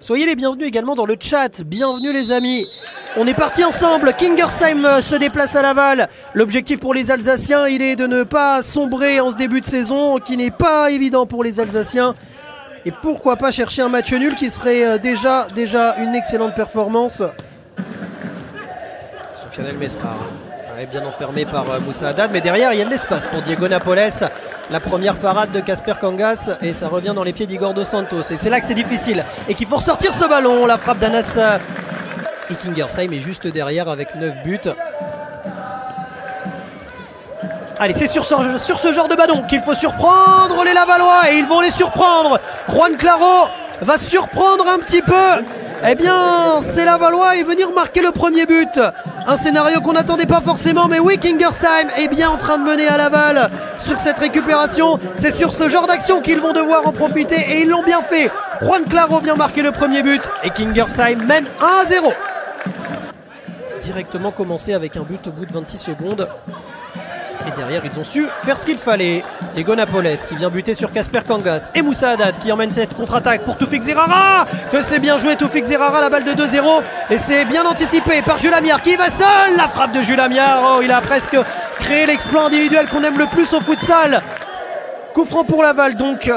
Soyez les bienvenus également dans le chat. Bienvenue les amis. On est parti ensemble. Kingersheim se déplace à Laval. L'objectif pour les Alsaciens, il est de ne pas sombrer en ce début de saison, qui n'est pas évident pour les Alsaciens. Et pourquoi pas chercher un match nul qui serait déjà une excellente performance. Soufiane El Mesrar est bien enfermé par Moussa Haddad, mais derrière il y a de l'espace pour Diego Napoles. La première parade de Casper Kangas et ça revient dans les pieds d'Igor Dos Santos. Et c'est là que c'est difficile et qu'il faut ressortir ce ballon. La frappe d'Anas et Kingersheim est juste derrière avec 9 buts. Allez, c'est sur ce genre de ballon qu'il faut surprendre les Lavallois et ils vont les surprendre. Juan Claro va surprendre un petit peu. Eh bien, c'est Lavallois et venir marquer le premier but. Un scénario qu'on n'attendait pas forcément, mais oui, Kingersheim est bien en train de mener à Laval sur cette récupération. C'est sur ce genre d'action qu'ils vont devoir en profiter et ils l'ont bien fait. Juan Claro vient marquer le premier but et Kingersheim mène 1-0. Directement commencé avec un but au bout de 26 secondes. Et derrière, ils ont su faire ce qu'il fallait. Diego Napoles qui vient buter sur Casper Kangas. Et Moussa Haddad qui emmène cette contre-attaque pour Toufik Zerara. Que c'est bien joué Toufik Zerara, la balle de 2-0. Et c'est bien anticipé par Jules Amiard qui va seul. La frappe de Jules Amiard. Oh, il a presque créé l'exploit individuel qu'on aime le plus au futsal. Coup franc pour Laval donc.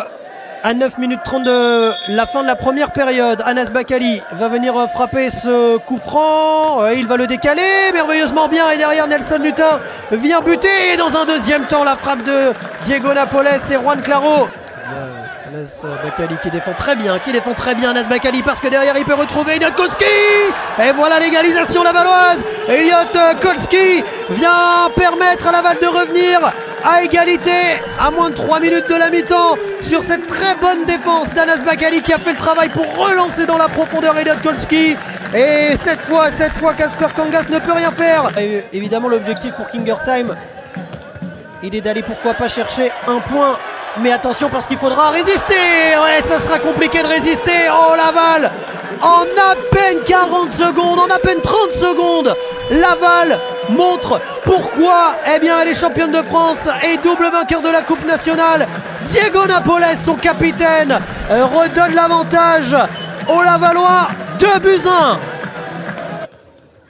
À 9 minutes 30 de la fin de la première période, Anas Bakali va venir frapper ce coup franc. Il va le décaler merveilleusement bien et derrière Nelson Lutin vient buter. Et dans un deuxième temps, la frappe de Diego Napoles et Juan Claro. Anas Bakali qui défend très bien Anas Bakali parce que derrière il peut retrouver Elliot Kolski. Et voilà l'égalisation lavalloise. Elliot Kolski vient permettre à Laval de revenir à égalité à moins de 3 minutes de la mi-temps sur cette très bonne défense d'Anas Bakali qui a fait le travail pour relancer dans la profondeur Elliot Kolski. Et cette fois Casper Kangas ne peut rien faire. Et évidemment l'objectif pour Kingersheim, il est d'aller pourquoi pas chercher un point. Mais attention parce qu'il faudra résister. Ouais, ça sera compliqué de résister. Oh Laval, en à peine 40 secondes, en à peine 30 secondes, Laval montre pourquoi elle est championne de France et double vainqueur de la Coupe nationale. Diego Napoles, son capitaine, redonne l'avantage aux Lavallois. 2-1.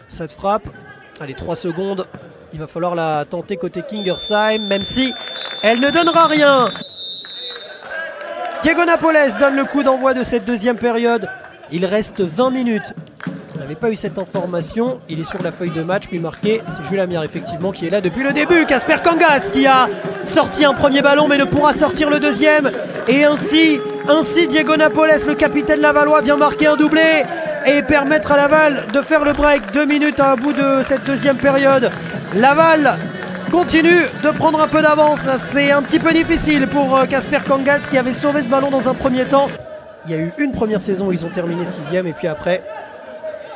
Cette frappe, allez 3 secondes, il va falloir la tenter côté Kingersheim, même si elle ne donnera rien. Diego Napoles donne le coup d'envoi de cette deuxième période. Il reste 20 minutes. On n'avait pas eu cette information. Il est sur la feuille de match, lui marqué. C'est Jules Amiard effectivement qui est là depuis le début. Casper Kangas qui a sorti un premier ballon mais ne pourra sortir le deuxième. Et ainsi Diego Napoles, le capitaine lavallois, vient marquer un doublé et permettre à Laval de faire le break. 2 minutes à bout de cette deuxième période. Laval continue de prendre un peu d'avance. C'est un petit peu difficile pour Casper Kangas qui avait sauvé ce ballon dans un premier temps. Il y a eu une première saison où ils ont terminé 6e et puis après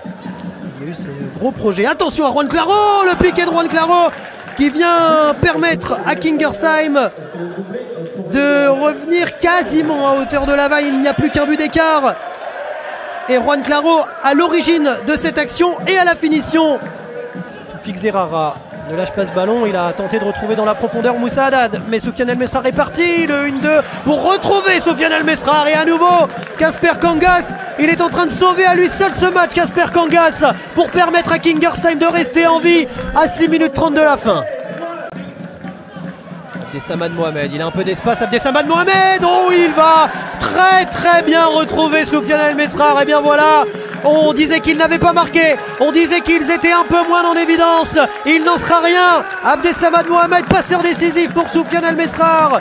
il y a eu ce gros projet. Attention à Juan Claro, le piqué de Juan Claro qui vient permettre à Kingersheim de revenir quasiment à hauteur de Laval. Il n'y a plus qu'un but d'écart. Et Juan Claro à l'origine de cette action et à la finition. Toufik Zerara ne lâche pas ce ballon, il a tenté de retrouver dans la profondeur Moussa Haddad, mais Soufiane El Mesrar est parti, le 1-2 pour retrouver Soufiane El Mesrar et à nouveau Casper Kangas, il est en train de sauver à lui seul ce match Casper Kangas pour permettre à Kingersheim de rester en vie à 6 minutes 30 de la fin. Abdessamad Mohamed, il a un peu d'espace, Abdessamad Mohamed, oh il va très bien retrouver Soufiane El Mesrar, et bien voilà. On disait qu'ils n'avaient pas marqué, on disait qu'ils étaient un peu moins en évidence. Il n'en sera rien. Abdessamad Mohamed, passeur décisif pour Soufiane El Mesrar,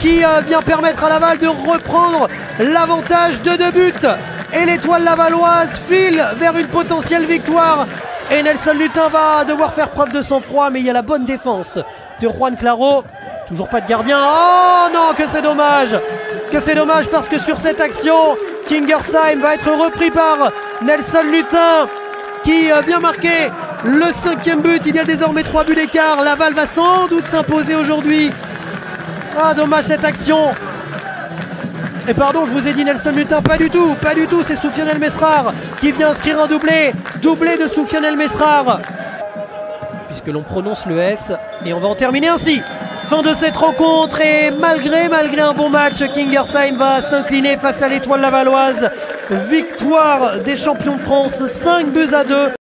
qui vient permettre à Laval de reprendre l'avantage de 2 buts. Et l'étoile lavalloise file vers une potentielle victoire. Et Nelson Lutin va devoir faire preuve de sang-froid, mais il y a la bonne défense de Juan Claro. Toujours pas de gardien. Oh non, que c'est dommage. Que c'est dommage parce que sur cette action, Kingersheim va être repris par Nelson Lutin qui vient marquer le 5e but. Il y a désormais 3 buts d'écart. Laval va sans doute s'imposer aujourd'hui. Ah dommage cette action. Et pardon, je vous ai dit Nelson Lutin, pas du tout, c'est Soufiane El Mesrar qui vient inscrire un doublé de Soufiane El Mesrar. Puisque l'on prononce le S, et on va en terminer ainsi. Fin de cette rencontre et malgré un bon match, Kingersheim va s'incliner face à l'étoile lavalloise victoire des champions de France, 5 buts à 2.